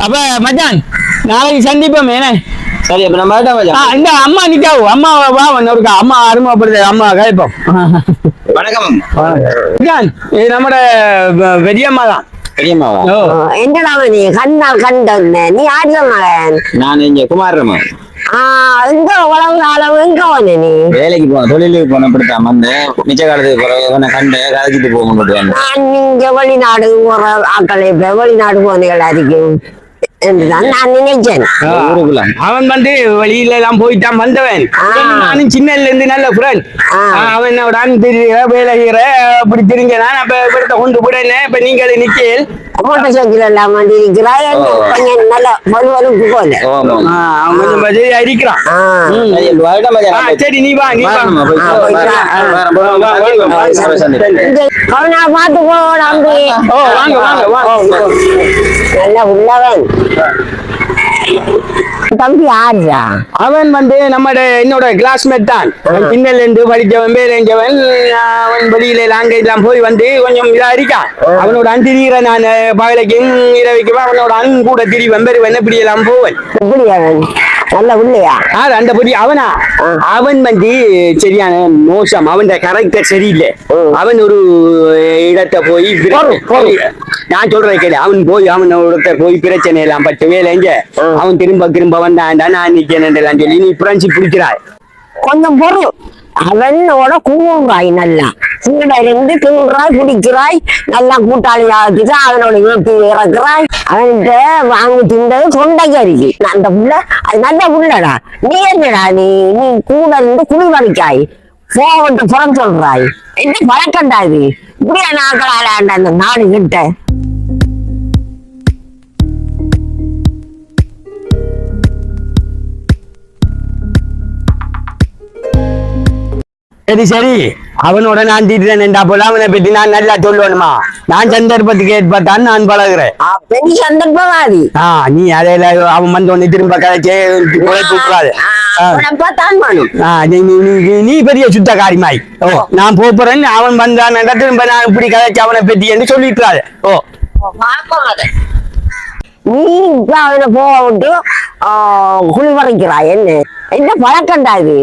அப்ப மச்சான் நாளைக்கு சந்திப்போம் என்ன? சரி அப்ப நம்ம இந்த அம்மா நிக்காவு அம்மா வா ஒருக்கா அம்மா அருமைப்படுது அம்மா கழிப்போம். வணக்கம் மச்சான் இது நம்மட பெரியம்மா தான். பெரியம்மாவா? என்னடா நீ கண்ணால் கண்ட நீ ஆட்சி மகன். நான் இங்க குமாரம்மா. எங்க உலக அளவு எங்க வந்த நீ? வேலைக்கு போன தொழிலுக்கு போன இப்படித்தான் வந்து மிச்ச காலத்துக்கு பிறகு கண்டு கதைச்சிட்டு போக. நான் இங்க வெளிநாடு போற ஆக்களை வெளிநாடு போனீங்களா இருக்கும் என்றுதான் நான் நினைச்சேன். அவன் வந்து வெளியில எல்லாம் போயிட்டான் வந்தவன். நானும் சின்னல இருந்து நல்ல ஃப்ரெண்ட். அவன் என்னோட வேலை அப்படி திருங்க நான் அப்ப இவர்கிட்ட கொண்டு போடனே இப்ப நீங்க நிக்கல் மோட்டர் சைக்கிள் எல்லாம் வந்து இருக்கிறாய் கொஞ்சம் நல்ல வலுவலுக்கு போல அவன் இருக்கிறான். சரி நீ வா நீ அவனா பார்த்து போடாம நல்ல உள்ளவன் தம்பி ஆறுதா. அவன் வந்து நம்ம என்னோட கிளாஸ்மேட் தான். சின்னல இருந்து படிச்சவன் பேரஞ்சவன். அவன் வெளியில லாங்குவேஜ் எல்லாம் போய் வந்து கொஞ்சம் இதா இருக்கான். அவனோட அந்திரிகிற நான் பகலைக்கும் இரவைக்கும் அவனோட கூட திரிவன் பெருவன் இப்படி எல்லாம் போவன். இப்படி அவன் நல்ல உள்ளையா? அந்த புரிய அவனா அவன் வந்து சரியான மோசம். அவன் கேரக்டர் சரியில்லை. அவன் ஒரு இடத்தை போய் நான் சொல்றேன் கேளு. அவன் போய் அவனோட போய் பிரச்சனை எல்லாம் பட்டு வேலைங்க அவன் திரும்ப வந்தாண்டா நான் நிக்கிறேன் சொல்லி நீ ஃப்ரெண்ட்ஷிப் பிடிக்கிறாய். கொஞ்சம் பொருள் அவனோட கூறாய் நல்லா கூட இருந்து தின்றாய் குடிக்கிறாய் நல்லா கூட்டாளி ஆகுது அவனோட வீட்டு இறக்குறாய். அவன்கிட்ட வாங்கி தின்றது தொண்டைக்கு அந்த புள்ள அது நல்ல புள்ளடா. நீ என்னடா நீ நீ கூட இருந்து குழி வலிக்காய் போகட்டு புறம் சொல்றாய். என்ன பழக்கண்டா இது? இப்படியா நாக்களால அந்த நாடு கிட்ட சரி சரி அவனோட நான் தீட்டுறேன்டா போல அவனை பத்தி நான் நல்லா சொல்லணுமா? நான் சந்தர்ப்பத்துக்கு ஏற்பட்டான் நான் பழகுறேன். பெரிய சந்தர்ப்பவாதி. நீ அதையில அவன் வந்து ஒண்ணு திரும்ப கதைச்சே கூப்பிடாது. நீ பெரிய சுத்தக்காரிமாய். நான் போறேன் அவன் வந்தான் திரும்ப நான் இப்படி கதைச்சு அவனை பத்தி என்று சொல்லிட்டுறாரு. நீ இப்ப அவனை போக விட்டு குழி வரைக்கிறாய். என்ன என்ன பழக்கண்டா இது?